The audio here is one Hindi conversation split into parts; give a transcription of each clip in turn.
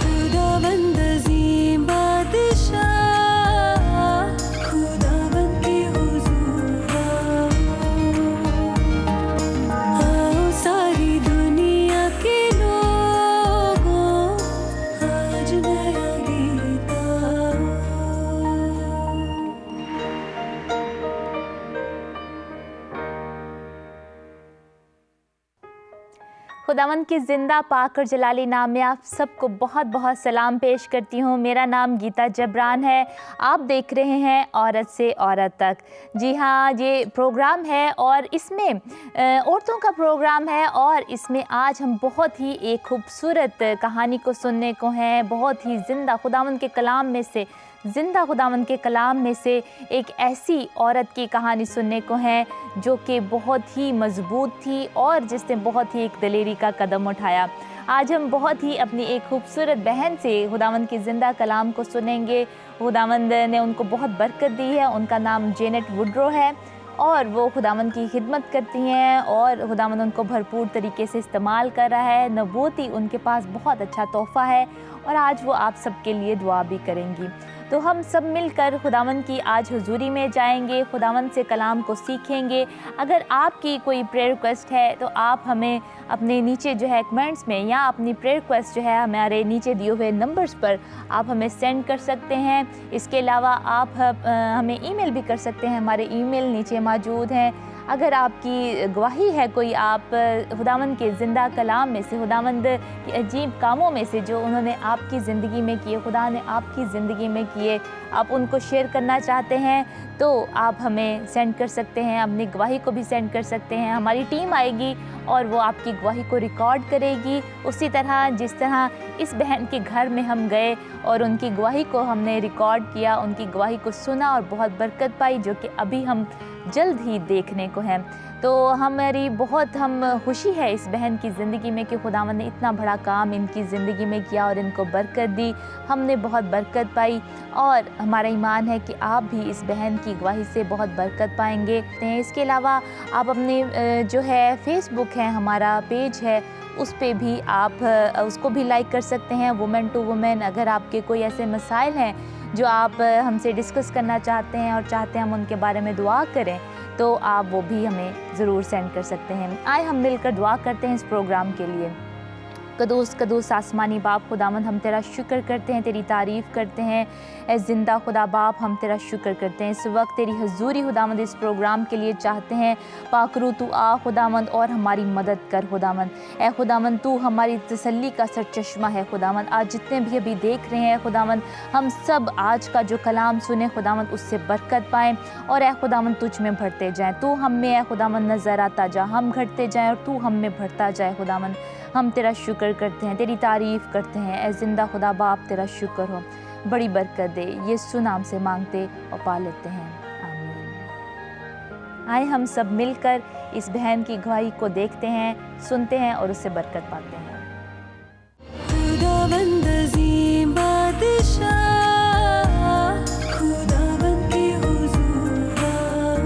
खुदावंद अज़ीम बादशाह, खुदावंद के हुज़ूर आओ सारी दुनिया के लोगों, आज नया गीत आओ। खुदावंद की ज़िंदा पाक और जलाली नाम में आप सबको बहुत बहुत सलाम पेश करती हूँ। मेरा नाम गीता जबरान है। आप देख रहे हैं औरत से औरत तक। जी हाँ, ये प्रोग्राम है और इसमें औरतों का प्रोग्राम है और इसमें आज हम बहुत ही एक खूबसूरत कहानी को सुनने को हैं। बहुत ही ज़िंदा खुदावंद के कलाम में से, ज़िंदा खुदावंद के कलाम में से एक ऐसी औरत की कहानी सुनने को है जो कि बहुत ही मज़बूत थी और जिसने बहुत ही एक दिलेरी का कदम उठाया। आज हम बहुत ही अपनी एक खूबसूरत बहन से खुदावंद की ज़िंदा कलाम को सुनेंगे। खुदावंद ने उनको बहुत बरकत दी है। उनका नाम जेनेट वुड्रो है और वो खुदावंद की खिदमत करती हैं और खुदावंद उनको भरपूर तरीके से इस्तेमाल कर रहा है। नबूती उनके पास बहुत अच्छा तोहफ़ा है और आज वो आप सबके लिए दुआ भी करेंगी। तो हम सब मिलकर खुदावंद की आज हुजूरी में जाएंगे, खुदावंद से कलाम को सीखेंगे। अगर आपकी कोई प्रेयर रिक्वेस्ट है तो आप हमें अपने नीचे जो है कमेंट्स में या अपनी प्रेयर रिक्वेस्ट जो है हमारे नीचे दिए हुए नंबर्स पर आप हमें सेंड कर सकते हैं। इसके अलावा आप हमें ईमेल भी कर सकते हैं। हमारे ईमेल नीचे मौजूद हैं। अगर आपकी गवाही है कोई, आप खुदावंद के ज़िंदा कलाम में से, खुदावंद के अजीब कामों में से जो उन्होंने आपकी ज़िंदगी में किए, खुदा ने आपकी ज़िंदगी में किए, आप उनको शेयर करना चाहते हैं तो आप हमें सेंड कर सकते हैं। अपनी गवाही को भी सेंड कर सकते हैं। हमारी टीम आएगी और वो आपकी गवाही को रिकॉर्ड करेगी, उसी तरह जिस तरह इस बहन के घर में हम गए और उनकी गवाही को हमने रिकॉर्ड किया, उनकी गवाही को सुना और बहुत बरकत पाई, जो कि अभी हम जल्द ही देखने को है। तो हमारी बहुत खुशी है इस बहन की ज़िंदगी में कि खुदावंद ने इतना बड़ा काम इनकी ज़िंदगी में किया और इनको बरकत दी। हमने बहुत बरकत पाई और हमारा ईमान है कि आप भी इस बहन की गवाही से बहुत बरकत पाएंगे। इसके अलावा आप अपने जो है फेसबुक है, हमारा पेज है, उस पे भी आप उसको भी लाइक कर सकते हैं, वुमेन टू वुमेन। अगर आपके कोई ऐसे मसाइल हैं जो आप हमसे डिस्कस करना चाहते हैं और चाहते हैं हम उनके बारे में दुआ करें, तो आप वो भी हमें ज़रूर सेंड कर सकते हैं। आए हम मिलकर दुआ करते हैं इस प्रोग्राम के लिए। कदूस कदूस आसमानी बाप खुदावंद, हम तेरा शुक्र करते हैं, तेरी तारीफ़ करते हैं। ए ज़िंदा खुदा बाप, हम तेरा शुक्र करते हैं। इस वक्त तेरी हजूरी खुदावंद इस प्रोग्राम के लिए चाहते हैं। पाकरू तू आ खुदावंद और हमारी मदद कर खुदावंद। ए खुदावंद, तू हमारी तसल्ली का सरचश्मा है खुदावंद। आज जितने भी अभी देख रहे हैं खुदावंद, हम सब आज का जो कलाम सुने खुदावंद उससे बरकत पाएँ और ए खुदावंद तुझ में बढ़ते जाएँ। तू हम में ए खुदावंद नज़र आता जा, हम घटते जाएँ और तू हम में बढ़ता जाए खुदावंद। हम तेरा शुक्र करते हैं, तेरी तारीफ़ करते हैं। ए ज़िंदा खुदा बाप, तेरा शुक्र हो, बड़ी बरकत दे। यीशु नाम से मांगते और पा लेते हैं, आमीन। आए हम सब मिलकर इस बहन की गवाही को देखते हैं, सुनते हैं और उससे बरकत पाते हैं। खुदावंद अज़ीम बादशाह, खुदावंद के हुज़ूर आओ।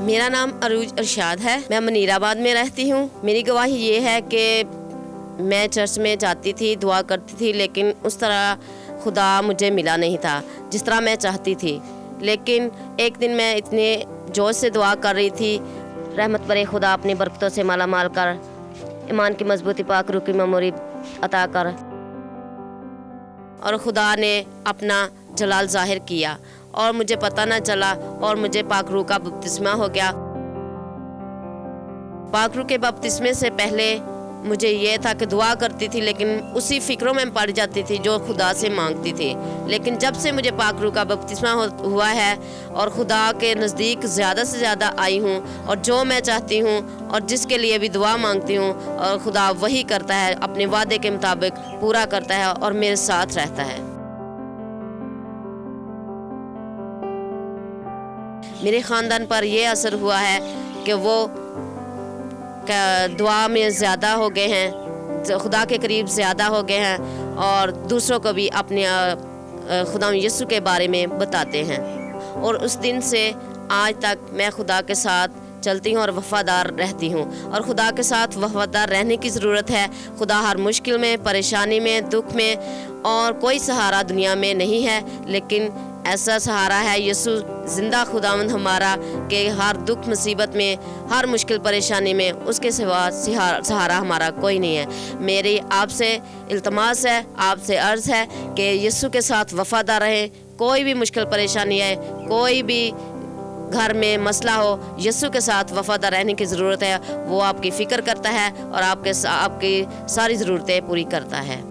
मेरा नाम अरूज अरशाद है। मैं मनीराबाद में रहती हूँ। मेरी गवाही ये है कि मैं चर्च में जाती थी, दुआ करती थी, लेकिन उस तरह खुदा मुझे मिला नहीं था जिस तरह मैं चाहती थी। लेकिन एक दिन मैं इतने जोश से दुआ कर रही थी, रहमत बरे खुदा अपनी बरकतों से माला माल कर, ईमान की मजबूती पाक रूह की मेमोरी अता कर, और खुदा ने अपना जलाल ज़ाहिर किया और मुझे पता ना चला और मुझे पाक रूह का बपतिस्मा हो गया। पाक रूह के बपतिस्मे से पहले मुझे ये था कि दुआ करती थी, लेकिन उसी फिक्रों में पड़ जाती थी जो खुदा से मांगती थी। लेकिन जब से मुझे पाक रूह का बपतिस्मा हुआ है और खुदा के नज़दीक ज़्यादा से ज़्यादा आई हूँ, और जो मैं चाहती हूँ और जिसके लिए भी दुआ मांगती हूँ, और खुदा वही करता है, अपने वादे के मुताबिक पूरा करता है और मेरे साथ रहता है। मेरे ख़ानदान पर यह असर हुआ है कि वो दुआ में ज़्यादा हो गए हैं, खुदा के करीब ज़्यादा हो गए हैं, और दूसरों को भी अपने खुदा यीशु के बारे में बताते हैं। और उस दिन से आज तक मैं खुदा के साथ चलती हूँ और वफ़ादार रहती हूँ, और खुदा के साथ वफ़ादार रहने की ज़रूरत है। खुदा हर मुश्किल में, परेशानी में, दुख में, और कोई सहारा दुनिया में नहीं है, लेकिन ऐसा सहारा है यीशु ज़िंदा खुदावंद हमारा, कि हर दुख मुसीबत में, हर मुश्किल परेशानी में उसके सिवा सहारा हमारा कोई नहीं है। मेरी आपसे इल्तमास है, आपसे अर्ज़ है कि यीशु के साथ वफ़ादार रहें। कोई भी मुश्किल परेशानी है, कोई भी घर में मसला हो, यीशु के साथ वफ़ादार रहने की ज़रूरत है। वो आपकी फ़िक्र करता है और आपकी सारी ज़रूरतें पूरी करता है।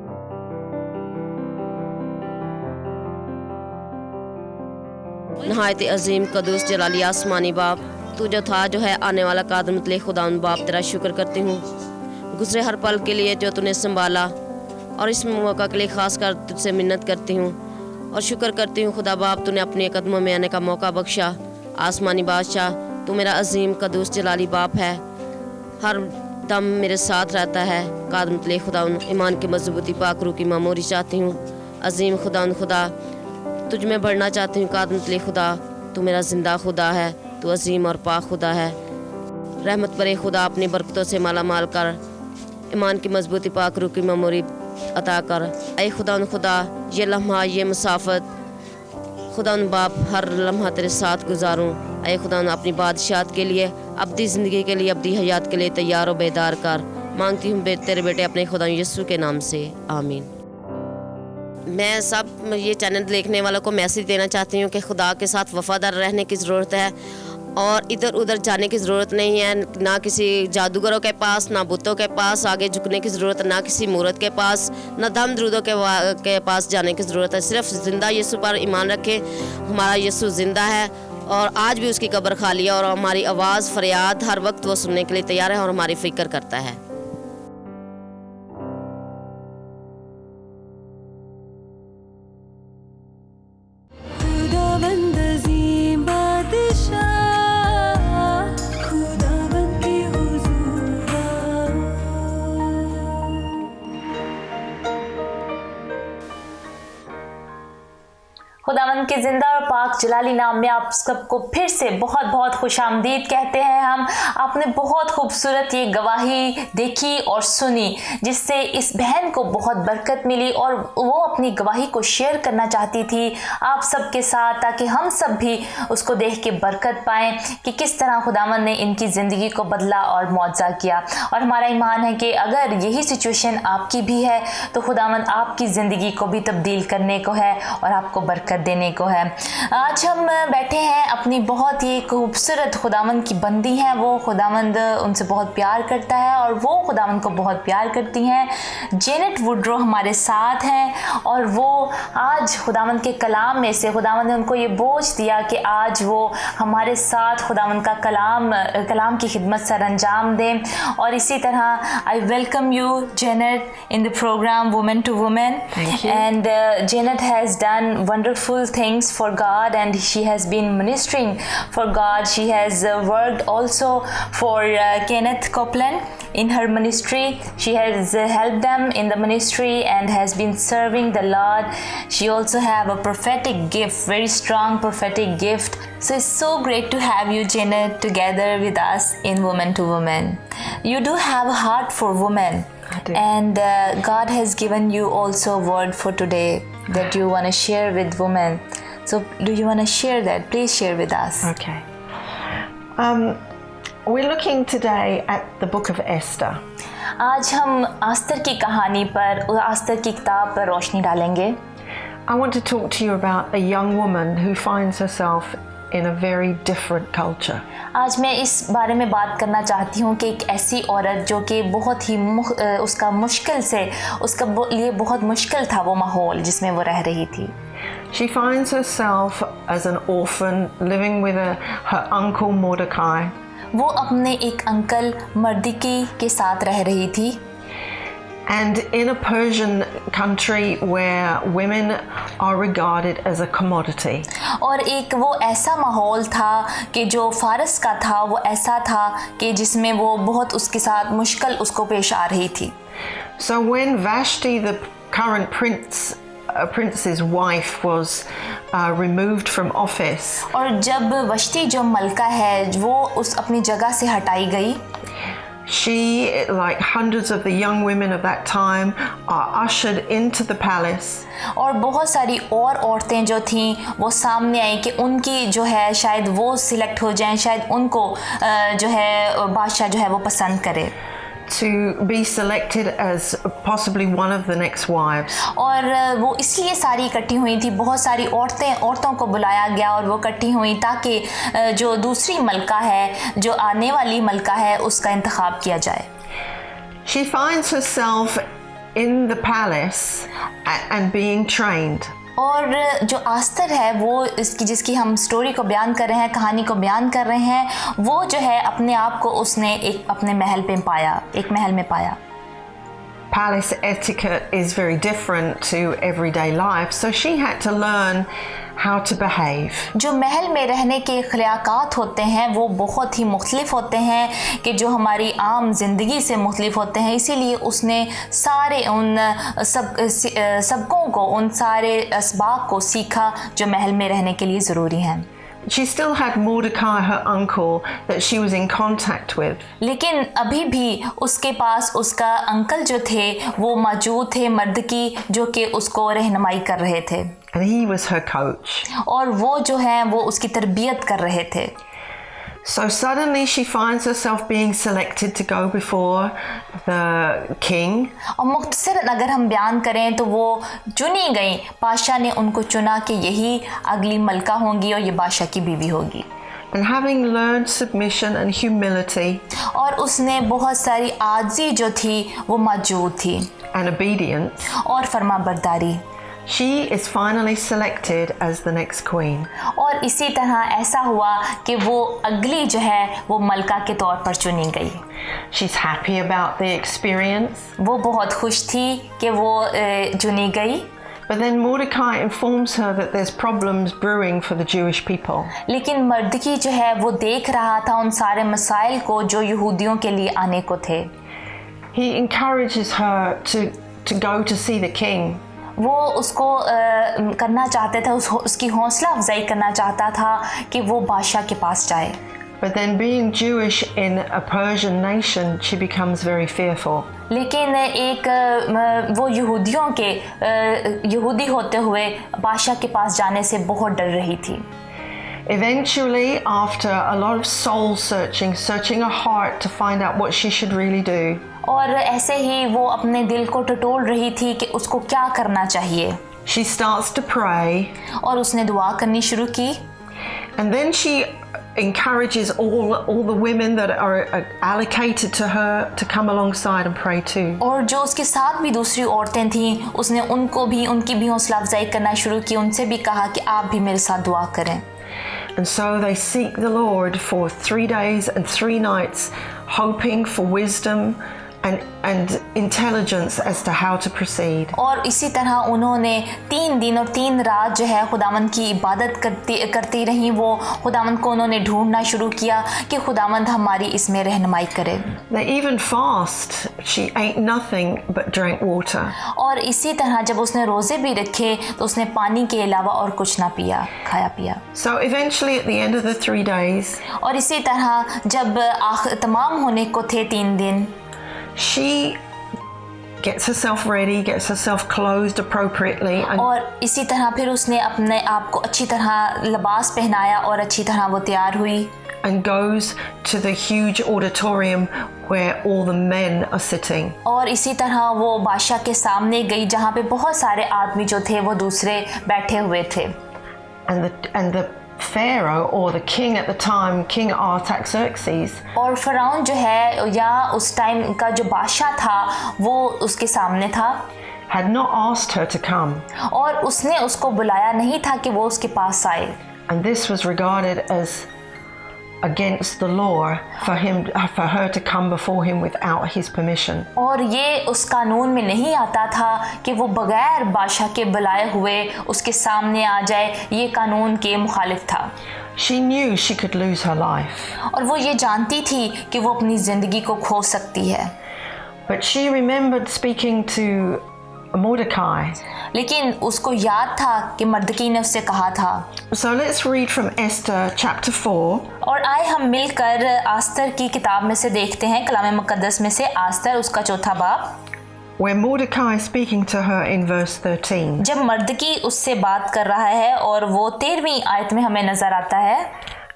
नहायत अजीम कदूस जलाली आसमानी बाप, तू जो था, जो है, आने वाला कादर मुतले खुदावंद बाप, तेरा शुक्र करती हूँ गुज़रे हर पल के लिए जो तूने संभाला, और इस मौका के लिए ख़ास कर तुझसे मिन्नत करती हूँ और शुक्र करती हूँ खुदा बाप, तूने अपने कदमों में आने का मौका बख्शा। आसमानी बादशाह, तू मेरा अजीम कदूस जलाली बाप है, हर दम मेरे साथ रहता है। कादर मुतले खुदावंद ईमान की मजबूती पाक रूह की मामूरी चाहती हूँ। अजीम खुदावंद खुदा, तुझ में बढ़ना चाहती हूँ। कादर मुतले खुदा, तू मेरा ज़िंदा खुदा है, तू अजीम और पाक खुदा है। रहमत बरे खुदा, अपनी बरकतों से माला माल कर, ईमान की मजबूती पाक रूह की मेमोरी अता कर। ऐ खुदा खुदा, ये लम्हा, ये मुसाफत खुदा बाप, हर लम्हा तेरे साथ गुजारूँ। ऐ खुदा अपनी बादशाहत के लिए, अब्दी ज़िंदगी के लिए, अब्दी हयात के लिए तैयार और बेदार कर। मांगती हूँ तेरे बेटे अपने खुदा यीशु के नाम से, आमीन। मैं सब ये चैनल देखने वालों को मैसेज देना चाहती हूँ कि खुदा के साथ वफ़ादार रहने की ज़रूरत है, और इधर उधर जाने की ज़रूरत नहीं है। ना किसी जादूगरों के पास, ना बुतों के पास आगे झुकने की ज़रूरत है, ना किसी मूरत के पास, ना दम द्रूदों के पास जाने की ज़रूरत है। सिर्फ ज़िंदा यीशु पर ईमान रखें। हमारा यीशु ज़िंदा है, और आज भी उसकी कब्र खाली है, और हमारी आवाज़ फरियाद हर वक्त वो सुनने के लिए तैयार है और हमारी फ़िक्र करता है। खुदावंद अज़ीम बादशाह, खुदावंद के हुज़ूर आओ। खुदावंद के जिंदा और पाक जलाली नाम में आप सबको फिर से बहुत बहुत खुशामदीद कहते हैं हम। आपने बहुत खूबसूरत ये गवाही देखी और सुनी, जिससे इस बहन को बहुत बरकत मिली, और वो अपनी गवाही को शेयर करना चाहती थी आप सबके साथ, ताकि हम सब भी उसको देख के बरकत पाएँ कि किस तरह खुदावंद ने इनकी ज़िंदगी को बदला और मुआवजा किया। और हमारा ईमान है कि अगर यही सिचुएशन आपकी भी है तो खुदावंद आपकी ज़िंदगी को भी तब्दील करने को है और आपको बरकत देने को है। आज हम बैठे हैं, अपनी बहुत ही खूबसूरत खुदावंद की बंदी हैं, वो खुदावंद उनसे बहुत प्यार करता है और वो खुदावंद को बहुत प्यार करती हैं। जेनेट वुड्रो हमारे साथ हैं, और वो आज खुदावंद के कलाम में से खुदावंद ने उनको ये बोझ दिया कि आज वो हमारे साथ खुदावंद का कलाम की खिदमत सर अंजाम दें। और इसी तरह I welcome you Janet in the programme women to women, and Janet has done wonderful things for God, and she has been ministering for God. She has worked also for Kenneth Copeland in her ministry. She has helped them in the ministry and has been serving the Lord. She also have a prophetic gift, very strong prophetic gift. So it's so great to have you, Janet, together with us in Woman to Woman. You do have a heart for women, and God has given you also a word for today that you want to share with women. So do you want to share that? Please share with us. Okay. We're looking today at the book of Esther. आज हम आस्तर की कहानी पर, आस्तर की किताब पर रोशनी डालेंगे। I want to talk to you about a young woman who finds herself in a very different culture. आज मैं इस बारे में बात करना चाहती हूँ कि एक ऐसी औरत जो कि बहुत ही उसका मुश्किल से उसका लिए बहुत मुश्किल था वो माहौल जिसमें वो रह रही थी. She finds herself as an orphan living with her uncle Mordecai. वो अपने एक अंकल मर्दिकी के साथ रह रही थी. And in a Persian country where women are regarded as a commodity. और एक वो ऐसा माहौल था कि जो फारस का था वो ऐसा था कि जिसमें वो बहुत उसके साथ मुश्किल उसको पेश आ रही थी. So when Vashti, the current prince's wife, was removed from office. और जब वश्ती जो मलका है वो उस अपनी जगह से हटाई गई. She, like hundreds of the young women of that time, are ushered into the palace. और बहुत सारी और औरतें जो थीं वो सामने आई कि उनकी जो है शायद वो सिलेक्ट हो जाएं, शायद उनको जो है बादशाह जो है वो पसंद करे. To be selected as possibly one of the next wives. और वो इसलिए सारी इकट्ठी हुई थी, बहुत सारी औरतों को बुलाया गया और वो इकट्ठी हुई ताकि जो दूसरी मलका है, जो आने वाली मलका है, उसका इंतखाब किया जाए. She finds herself in the palace and being trained. और जो आस्तर है वो जिसकी हम स्टोरी को बयान कर रहे हैं, कहानी को बयान कर रहे हैं, वो जो है अपने आप को उसने एक अपने महल में पाया. Palace etiquette is very different to everyday life, so she had to learn how to behave. जो महल में रहने के अखलाकात होते हैं वो बहुत ही मुख्तलिफ होते हैं कि जो हमारी आम जिंदगी से मुख्तलिफ होते हैं, इसीलिए उसने सारे उन सबकों को, उन सारे असबाब को सीखा जो महल में रहने के लिए ज़रूरी हैं. She still had Mordecai, her uncle, that she was in contact with. लेकिन अभी भी उसके पास उसका अंकल जो थे वो मौजूद थे, मर्दकी, जो कि उसको रहनुमाई कर रहे थे. And he was her coach. और वो जो है वो उसकी तरबियत कर रहे थे. So suddenly she finds herself being selected to go before the king. और मुख्तसरन अगर हम बयान करें तो वो चुनी गई, बादशाह ने उनको चुना कि यही अगली मलका होंगी और ये बादशाह की बीवी होगी. And having learned submission and humility. और उसने बहुत सारी आजी जो थी वो मौजूद थी. And obedience. और फरमाबरदारी. She is finally selected as the next queen. और इसी तरह ऐसा हुआ कि वो अगली जो है वो मलका के तौर पर चुनी गई. She's happy about the experience. वो बहुत खुश थी कि वो चुनी गई. But then Mordecai informs her that there's problems brewing for the Jewish people. लेकिन मर्दकी जो है वो देख रहा था उन सारे मसाइल को जो यहूदियों के लिए आने को थे. He encourages her to go to see the king. वो उसको करना चाहते थे, उसकी हौसला अफजाई करना चाहता था कि वो बादशाह के पास जाए. But then being Jewish in a Persian nation, she becomes very fearful. लेकिन एक वो यहूदी होते हुए बादशाह के पास जाने से बहुत डर रही थी. Eventually, after a lot of soul searching her heart to find out what she should really do. और ऐसे ही वो अपने दिल को टटोल रही थी कि उसको क्या करना चाहिए. She starts to pray. और उसने दुआ करनी शुरू की. And then she encourages all the women that are allocated to her to come alongside and pray too. और जो उसके साथ भी दूसरी औरतें थीं, उसने उनकी भी हौसला अफजाई करना शुरू की, उनसे भी कहा कि आप भी मेरे साथ दुआ करें. And so they seek the Lord for 3 days and 3 nights, hoping for wisdom and intelligence as to how to proceed. और इसी तरह उन्होंने 3 दिन और 3 रात जो है खुदावंद की इबादत करती रही. वो खुदावंद को उन्होंने ढूंढना शुरू किया कि खुदावंद हमारी इसमें रहनुमाई करे. They even fast. She ate nothing but drank water. और इसी तरह जब उसने रोजे भी रखे तो उसने पानी के अलावा और कुछ ना खाया पिया. So eventually at the end of the 3 days. और इसी तरह जब तमाम होने को थे 3 दिन. She gets herself ready, gets herself clothed appropriately. और इसी तरह फिर उसने अपने आप को अच्छी तरह लिबास पहनाया और अच्छी तरह वो तैयार हुई. and goes to the huge auditorium where all the men are sitting. और इसी तरह वो बादशाह के सामने गई जहाँ पे बहुत सारे आदमी जो थे वो दूसरे बैठे हुए थे. And the Pharaoh, or the king at the time, King Artaxerxes, और फ़िरौन जो है या उस टाइम का जो बादशाह था वो उसके सामने था, had not asked her to come. और उसने उसको बुलाया नहीं था कि वो उसके पास आए. And this was regarded as against the law for her to come before him without his permission. और ये उस कानून में नहीं आता था कि वो बगैर बादशाह के बुलाए हुए उसके सामने आ जाए. ये कानून के मुखालिफ था. She knew she could lose her life. और वो ये जानती थी कि वो अपनी ज़िंदगी को खो सकती है. But she remembered speaking to Mordecai. लेकिन उसको याद था कि मर्दकी ने उससे कहा था. So let's read from Esther chapter 4. और आए हम मिलकर आस्तर की किताब में से देखते हैं, कलाम मुकद्दस में से आस्तर उसका 4था बाब, where Mordecai is speaking to her in verse 13. जब मर्दकी उससे बात कर रहा है और वो 13वीं आयत में हमें नजर आता है.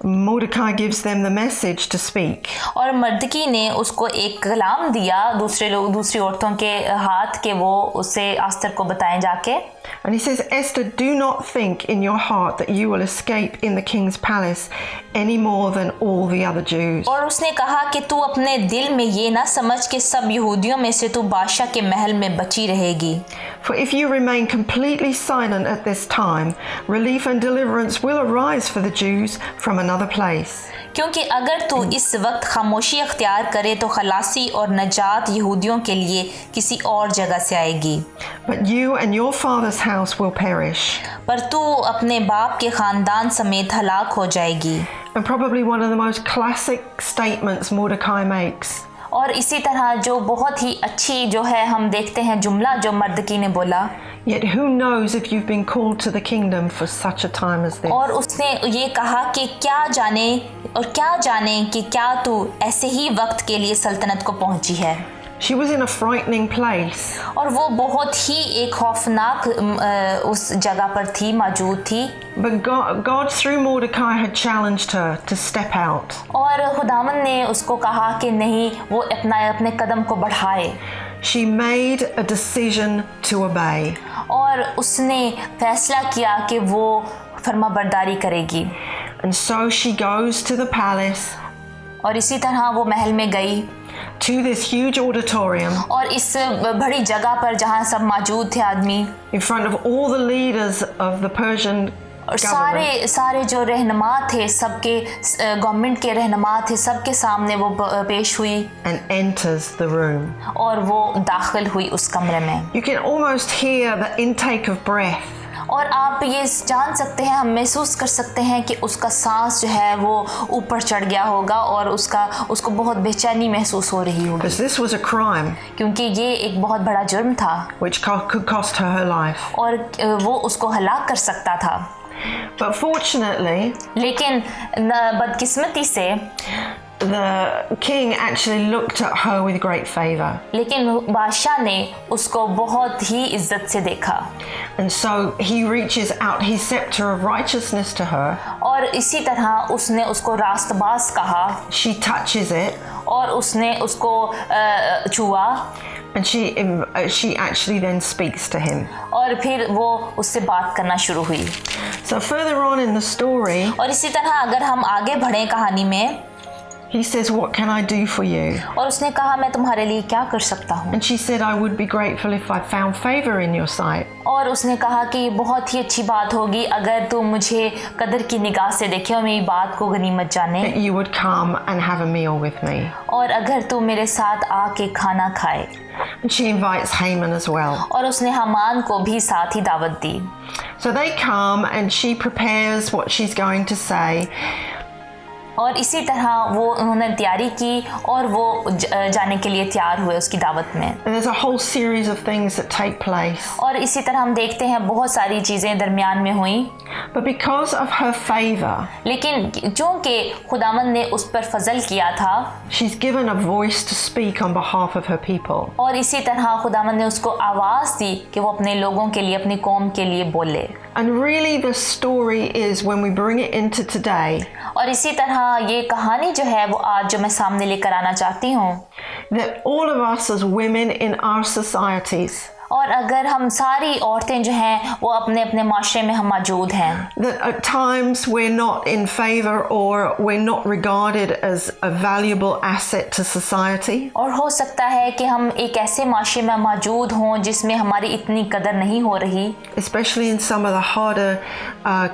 Mordecai gives them the message to speak. और मर्दकी ने उसको एक कलाम दिया दूसरी औरतों के हाथ के वो उससे आस्तर को बताएं जाके. And he says, Esther, do not think in your heart that you will escape in the king's palace any more than all the other Jews. और उसने कहा कि तू अपने दिल में ये ना समझ कि सब यहूदियों में से तू बादशाह के महल में बची रहेगी. For if you remain completely silent at this time, relief and deliverance will arise for the Jews from another place. क्योंकि अगर तू इस वक्त खामोशी अख्तियार करे तो खलासी और नजात यहूदियों के लिए किसी और जगह से आएगी. But you and your father's house will perish. पर तू अपने बाप के खानदान समेत हलाक हो जाएगी. And probably one of the most classic statements Mordecai makes. और इसी तरह जो बहुत ही अच्छी जो है हम देखते हैं जुमला जो मर्दकी ने बोला. Yet who knows if you've been called to the kingdom for such a time as this. और उसने ये कहा कि क्या जाने कि क्या तू ऐसे ही वक्त के लिए सल्तनत को पहुंची है. She was in a frightening place. और वो बहुत ही एक खौफनाक उस जगह पर थी, मौजूद थी. But God through Mordecai had challenged her to step out. और खुदावन ने उसको कहा कि नहीं वो अपने कदम को बढ़ाए. She made a decision to obey. और उसने फैसला किया कि वो फरमाबरदारी करेगी. And so she goes to the palace. और इसी तरह वो महल में गई. To this huge auditorium. और इस बड़ी जगह पर जहाँ सब मौजूद थे आदमी. In front of all the leaders of the Persian और government. सारे जो रहनुमा थे, सबके गवर्नमेंट के रहनुमा थे, सबके सामने वो पेश हुई. And enters the room. और वो दाखिल हुई उस कमरे में. You can almost hear the intake of breath. और आप ये जान सकते हैं, हम महसूस कर सकते हैं कि उसका सांस जो है वो ऊपर चढ़ गया होगा और उसको बहुत बेचैनी महसूस हो रही होगी. Because this was a crime. क्योंकि ये एक बहुत बड़ा जुर्म था. Which could cost her life. और वो उसको हलाक कर सकता था. But fortunately, लेकिन बदकिस्मती से the king actually looked at her with great favor. लेकिन बादशाह ने उसको बहुत ही इज्जत से देखा. And so he reaches out his scepter of righteousness to her. और इसी तरह उसने उसको रास्तबाज कहा. She touches it. और उसने उसको छुआ. And she actually then speaks to him. और फिर वो उससे बात करना शुरू हुई. So further on in the story, और इसी तरह अगर हम आगे बढ़े कहानी में, he says, "What can I do for you?" और उसने कहा मैं तुम्हारे लिए क्या कर सकता हूँ. And she said, "I would be grateful if I found favor in your sight." और उसने कहा कि बहुत ही अच्छी बात होगी अगर तू मुझे कदर की निगाह से देखे और मेरी बात को गनीमत जाने. That you would come and have a meal with me. और अगर तू मेरे साथ आके खाना खाए. And she invites Haman as well. और उसने हामान को भी साथ ही दावत दी. So they come and she prepares what she's going to say. और इसी तरह वो उन्होंने तैयारी की और वो जाने के लिए तैयार हुए उसकी दावत में. And there's a whole series of things that take place. और इसी तरह हम देखते हैं बहुत सारी चीज़ें दरमियान में हुई. But because of her favor, लेकिन चूँकि खुदावंद ने उस पर फजल किया था, she's given a voice to speak on behalf of her people. और इसी तरह खुदावंद ने उसको आवाज़ दी कि वो अपने लोगों के लिए, अपनी कौम के लिए बोले. And really the story is, when we bring it into today, और इसी तरह ये कहानी जो है वो आज जो मैं सामने लेकर आना चाहती हूँ, that all of us as women in our societies, और अगर हम सारी औरतें जो हैं वो अपने अपने माशरे में हम मौजूद हैं, that at times we're not in favor or we're not regarded as a valuable asset to society. और हो सकता है कि हम एक ऐसे माशरे में मौजूद हों जिसमें हमारी इतनी कदर नहीं हो रही, Especially in some of the harder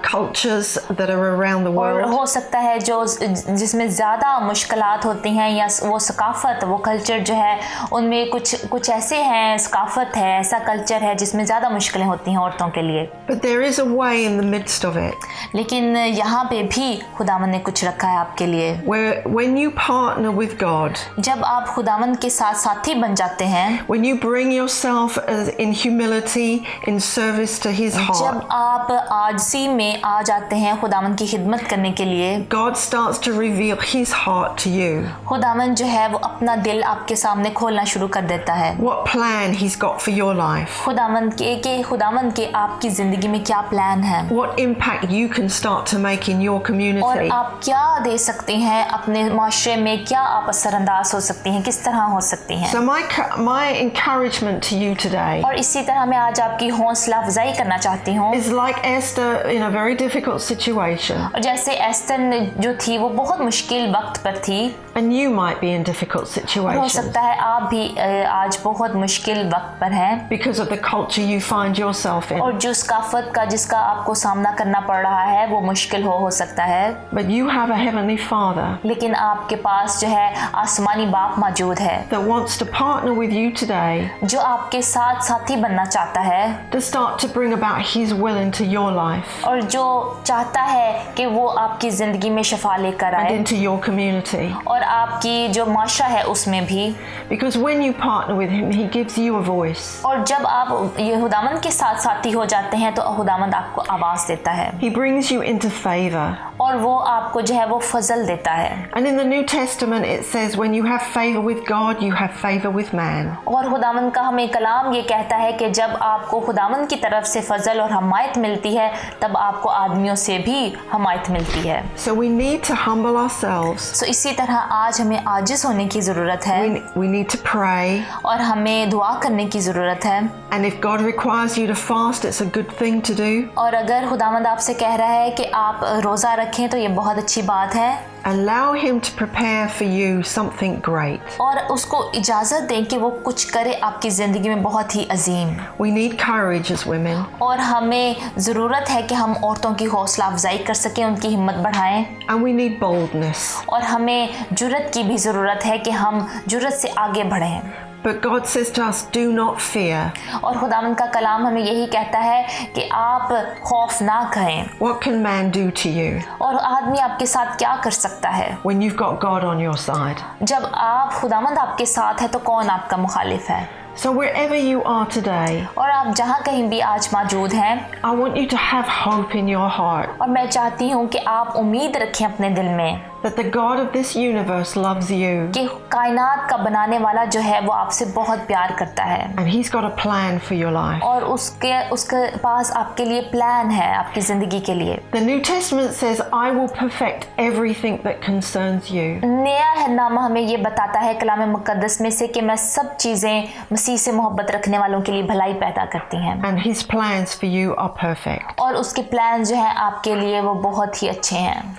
cultures that are around the और world. हो सकता है जो जिसमें ज़्यादा मुश्किलात होती हैं, या वो सकाफ़त, वो कल्चर जो है उनमें कुछ ऐसे हैं, सकाफ़त है, ऐसा कल्चर है जिसमें ज़्यादा मुश्किलें होती हैं औरतों के लिए. But there is a way in the midst of it, लेकिन यहाँ पे भी खुदावंद ने कुछ रखा है आपके लिए. where when you partner with God, जब आप खुदावंद के साथ साथी बन जाते हैं, when you bring yourself in humility in service to His heart, जब आप आजिज़ी में आ जाते हैं खुदावंद की खिदमत करने के लिए, God starts to reveal His heart to you. खुदावंद जो है वो अपना दिल आपके सामने खोलना शुरू कर देता है. What plan He's got for your life. खुदावंद के आपकी ज़िंदगी में क्या प्लान है, What impact you can start to make in your और community. आप क्या दे सकती हैं अपने माशरे में, क्या आप असरअंदाज हो सकती हैं, किस तरह हो सकती हैं. So my encouragement to you today और इसी तरह मैं आज आपकी हौसला अफजाई करना चाहती हूँ. is like Esther in a very difficult situation, और जैसे एस्तर जो थी वो बहुत मुश्किल वक्त पर थी, and you might be in difficult हो situations सकता है आप भी आज बहुत मुश्किल वक्त पर हैं, because of the culture you find yourself in. और जो सकाफत का जिसका आपको सामना करना पड़ रहा है वो मुश्किल हो सकता है. But you have a heavenly Father लेकिन आपके पास जो है आसमानी बाप मौजूद है, that wants to partner with you today जो आपके साथ साथी बनना चाहता है, to start to bring about His will into your life और जो चाहता है कि वो आपकी ज़िंदगी में शफा लेकर and आए, into your community. और आपकी जो माशरा है उसमें भी. Because when you partner with Him, He gives you a voice. और जब आप ये खुदावंद के साथ साथी हो जाते हैं तो खुदावंद आपको आवाज़ देता है, He brings you into favor. और वो आपको जो है वो फजल देता है. And in the New Testament it says when you have favor with God, you have favor with man. और खुदावंद का हमें कलाम ये कहता है कि जब आपको खुदावंद की तरफ से फजल और हमायत मिलती है तब आपको आदमियों से भी हमायत मिलती है. So we need to humble ourselves. सो इसी तरह आज हमें आजिज़ होने की ज़रूरत है, We need to pray. और हमें दुआ करने की ज़रूरत है. And if God requires you to fast, it's a good thing to do. और अगर खुदावंद आपसे कह रहा है कि आप रोज़ा रखें तो ये बहुत अच्छी बात है. Allow Him to prepare for you something great. और उसको इजाज़त दें कि वो कुछ करे आपकी ज़िंदगी में बहुत ही अजीम. We need courage as women. और हमें ज़रूरत है कि हम औरतों की हौसला अफजाई कर सकें, उनकी हिम्मत बढ़ाएं. And we need boldness. और हमें जुर्रत की भी ज़रूरत है कि हम जुर्रत से आगे बढ़ें. But God says to us, do not fear. और खुदावंद का कलाम हमें यही कहता है कि आप खौफ ना करें. What can man do to you और आदमी आपके साथ क्या कर सकता है when you've got God on your side? जब आप खुदावंद आपके साथ है तो कौन आपका मुखालिफ है. So wherever you are today, और आप जहाँ कहीं भी आज मौजूद हैं, I want you to have hope in your heart और मैं चाहती हूँ कि आप उम्मीद रखें अपने दिल में that the God of this universe loves you कि कायनात का बनाने वाला जो है वो आपसे बहुत प्यार करता है, and He's got a plan for your life. और उसके पास आपके लिए प्लान है आपकी ज़िंदगी के लिए. The New Testament says, I will perfect everything that concerns you. नया नामा हमें ये बताता है कलाम मुकद्दस में से कि मैं सब चीज़ें मसीह से मोहब्बत रखने वालों के लिए भलाई पैदा करती हैं, And His plans for you are perfect. और उसके प्लान जो हैं आपके लिए वो बहुत ही अच्छे हैं.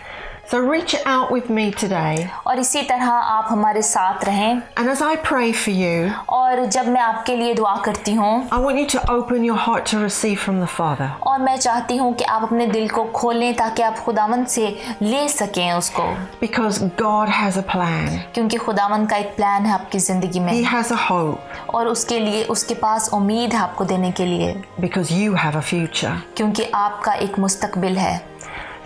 So reach out with me today. और इसी तरह आप हमारे साथ रहें. And as I pray for you, और जब मैं आपके लिए दुआ करती हूँ, I want you to open your heart to receive from the Father. और मैं चाहती हूँ कि आप अपने दिल को खोलें ताकि आप खुदावंद से ले सकें उसको, Because God has a plan. क्योंकि खुदावंद का एक प्लान है आपकी ज़िंदगी में, He has a hope. और उसके लिए उसके पास उम्मीद है आपको देने के लिए, Because you have a future. क्योंकि आपका एक मुस्तकबिल है.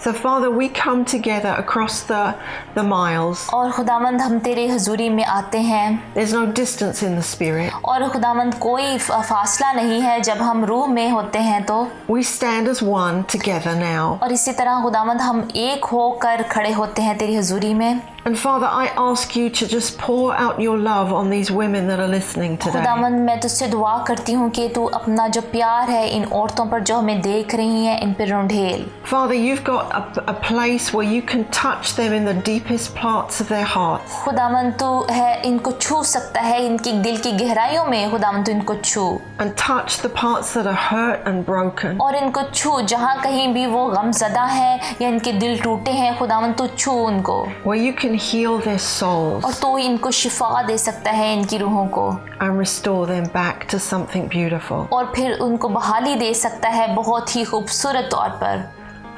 So Father, we come together across the miles. और खुदावंद हम तेरे हजूरी में आते हैं. There's no distance in the spirit. और खुदावंद कोई फासला नहीं है जब हम रूह में होते हैं तो. We stand as one together now. और इसी तरह खुदावंद हम एक होकर खड़े होते हैं तेरी हजूरी में. And Father, I ask you to just pour out your love on these women that are listening today. खुदावंद मैं तुझसे दुआ करती हूँ कि तू अपना जो प्यार है इन औरतों पर जो हमें देख रही हैं इन पर रुंढेल। Father, you've got a place where you can touch them in the deepest parts of their hearts. खुदावंद तू है इनको छू सकता है, इनकी दिल की गहराइयों में खुदावंद तू इनको छू And touch the parts that are hurt and broken. और इनको छू जहाँ कहीं भी वो गमज़दा है या इनके दिल टूटे हैं खुदावंद तू छू उनको, Where you can heal their souls और तू इनको शिफा दे सकता है इनकी रूहों को and restore them back to something beautiful. और फिर उनको बहाली दे सकता है बहुत ही खूबसूरत तौर पर।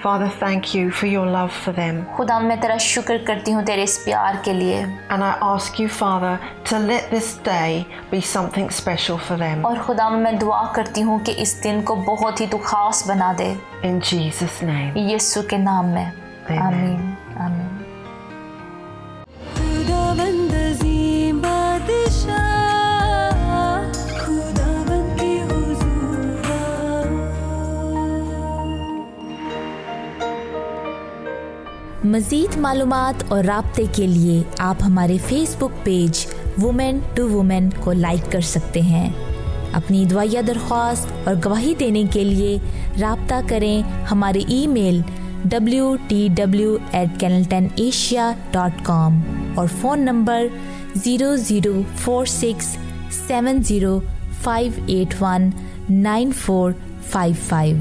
Father, thank you for your love for them. खुदा मैं तेरा शुक्र करती हूँ तेरे इस प्यार के लिए, And I ask you, Father, to let this day be something special for them. और खुदा मैं दुआ करती हूँ कि इस दिन को बहुत ही तू खास बना दे In Jesus' name. यीशु के नाम में। Amen. आमीन आमीन। खुदावंद अज़ीम बादशाह, खुदावंद के हुज़ूर आओ। मज़ीद मालूमात और राब्ते के लिए आप हमारे Facebook page women to women को लाइक कर सकते हैं। अपनी दुआया दरख्वास्त और गवाही देने के लिए राब्ता करें हमारे ईमेल wtw@canaltonasia.com और फ़ोन नंबर 004670581945।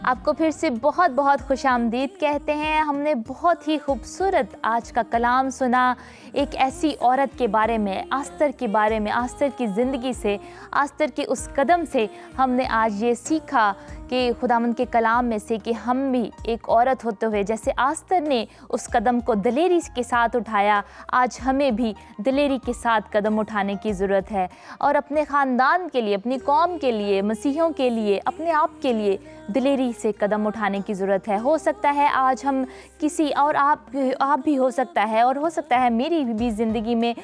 आपको फिर से बहुत बहुत खुशामदीद कहते हैं। हमने बहुत ही खूबसूरत आज का कलाम सुना एक ऐसी औरत के बारे में, आस्तर के बारे में, आस्तर की ज़िंदगी से, आस्तर के उस कदम से हमने आज ये सीखा कि खुदावंद के कलाम में से कि हम भी एक औरत होते हुए जैसे आस्तर ने उस कदम को दिलेरी के साथ उठाया, आज हमें भी दिलेरी के साथ कदम उठाने की ज़रूरत है और अपने ख़ानदान के लिए, अपनी कौम के लिए, मसीहियों के लिए, अपने आप के लिए दिलेरी से कदम उठाने की ज़रूरत है। हो सकता है आज हम किसी और आप भी हो सकता है और हो सकता है मेरी भी ज़िंदगी में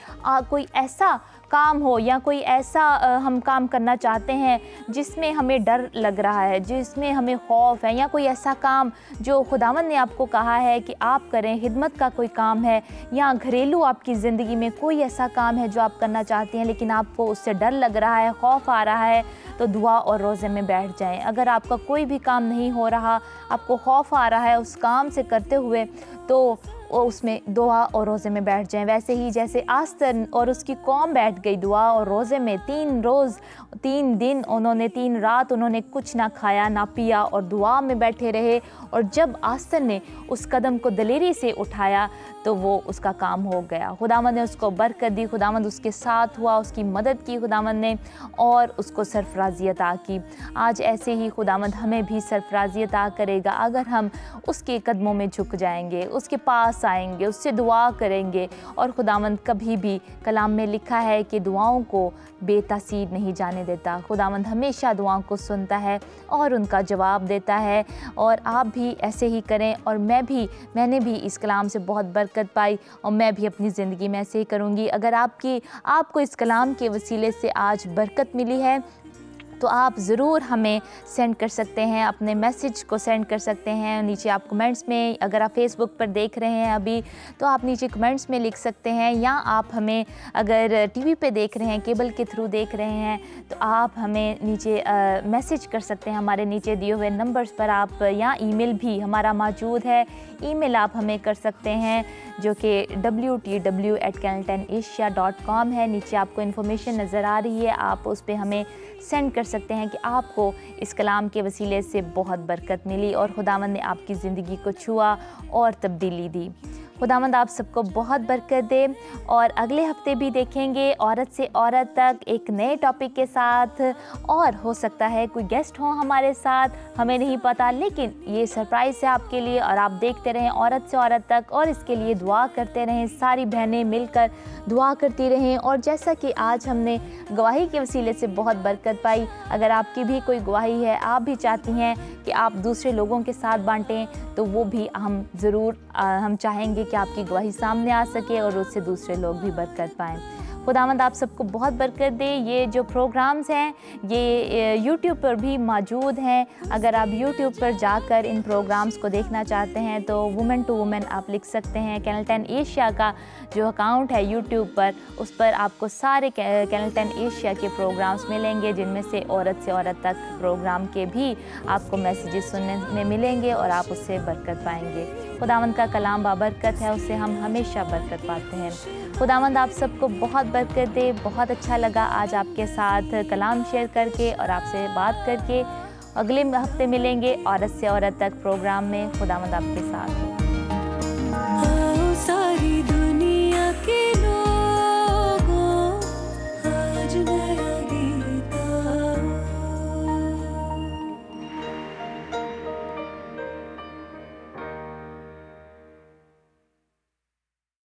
कोई ऐसा काम हो या कोई ऐसा हम काम करना चाहते हैं जिसमें हमें डर लग रहा है, जिसमें हमें खौफ है, या कोई ऐसा काम जो खुदावंद ने आपको कहा है कि आप करें, खिदमत का कोई काम है या घरेलू आपकी ज़िंदगी में कोई ऐसा काम है जो आप करना चाहते हैं लेकिन आपको उससे डर लग रहा है, खौफ आ रहा है, तो दुआ और रोज़े में बैठ जाएं। अगर आपका कोई भी काम नहीं हो रहा, आपको खौफ आ रहा है उस काम से करते हुए, तो उसमें दुआ और रोज़े में बैठ जाएं। वैसे ही जैसे आस्तर और उसकी कौम बैठ गई दुआ और रोज़े में, 3 रोज़ 3 दिन उन्होंने, 3 रात उन्होंने कुछ ना खाया ना पिया और दुआ में बैठे रहे, और जब आस्तर ने उस कदम को दिलेरी से उठाया तो वो उसका काम हो गया। खुदावंद ने उसको बरकत दी, खुदावंद उसके साथ हुआ, उसकी मदद की खुदावंद ने और उसको सरफराजी अता की। आज ऐसे ही खुदावंद हमें भी सरफराजी अता करेगा अगर हम उसके कदमों में झुक जाएंगे, उसके पास आएंगे, उससे दुआ करेंगे। और खुदावंद कभी भी कलाम में लिखा है कि दुआओं को बेतासीर नहीं जाने देता। खुदावंद हमेशा दुआओं को सुनता है और उनका जवाब देता है, और आप भी ऐसे ही करें। और मैंने भी इस कलाम से बहुत बरकत पाई और मैं भी अपनी ज़िंदगी में ऐसे ही करूँगी। अगर आपको इस कलाम के वसीले से आज बरकत मिली है तो आप ज़रूर हमें सेंड कर सकते हैं, अपने मैसेज को सेंड कर सकते हैं नीचे आप कमेंट्स में। अगर आप फेसबुक पर देख रहे हैं अभी तो आप नीचे कमेंट्स में लिख सकते हैं, या आप हमें अगर टीवी पे देख रहे हैं, केबल के थ्रू देख रहे हैं, तो आप हमें नीचे मैसेज कर सकते हैं हमारे नीचे दिए हुए नंबर्स पर। आप या ईमेल भी हमारा मौजूद है, ईमेल आप हमें कर सकते हैं जो कि wtw@canaltonasia.com है। नीचे आपको इन्फॉर्मेशन नज़र आ रही है, आप उस पर हमें सेंड कर सकते हैं कि आपको इस कलाम के वसीले से बहुत बरकत मिली और खुदावंद ने आपकी ज़िंदगी को छुआ और तब्दीली दी। खुदावंद आप सबको बहुत बरकत दे, और अगले हफ्ते भी देखेंगे औरत से औरत तक एक नए टॉपिक के साथ, और हो सकता है कोई गेस्ट हो हमारे साथ, हमें नहीं पता, लेकिन ये सरप्राइज़ है आपके लिए। और आप देखते रहें औरत से औरत तक, और इसके लिए दुआ करते रहें, सारी बहनें मिलकर दुआ करती रहें। और जैसा कि आज हमने गवाही के वसीले से बहुत बरकत पाई, अगर आपकी भी कोई गवाही है, आप भी चाहती हैं कि आप दूसरे लोगों के साथ बांटें, तो वो भी हम चाहेंगे कि आपकी गवाही सामने आ सके और उससे दूसरे लोग भी बरकत पाएँ। खुदावंद आप सबको बहुत बरकत दे। ये जो प्रोग्राम्स हैं ये यूट्यूब पर भी मौजूद हैं। अगर आप यूट्यूब पर जाकर इन प्रोग्राम्स को देखना चाहते हैं तो वुमेन टू वुमेन आप लिख सकते हैं। कैनल 10 एशिया का जो अकाउंट है यूट्यूब पर, उस पर आपको सारे कैनल 10 एशिया के प्रोग्राम्स मिलेंगे, जिनमें से औरत तक प्रोग्राम के भी आपको मैसेजेस सुनने में मिलेंगे और आप उससे बरकत पाएंगे। खुदावंद का कलाम बाबरकत है, उससे हम हमेशा बरकत पाते हैं। खुदावंद आप सबको बहुत बरकत दे। बहुत अच्छा लगा आज आपके साथ कलाम शेयर करके और आपसे बात करके। अगले हफ्ते मिलेंगे औरत से औरत तक प्रोग्राम में। खुदावंद आपके साथ हो। आओ सारी दुनिया के लोगों, आज मैं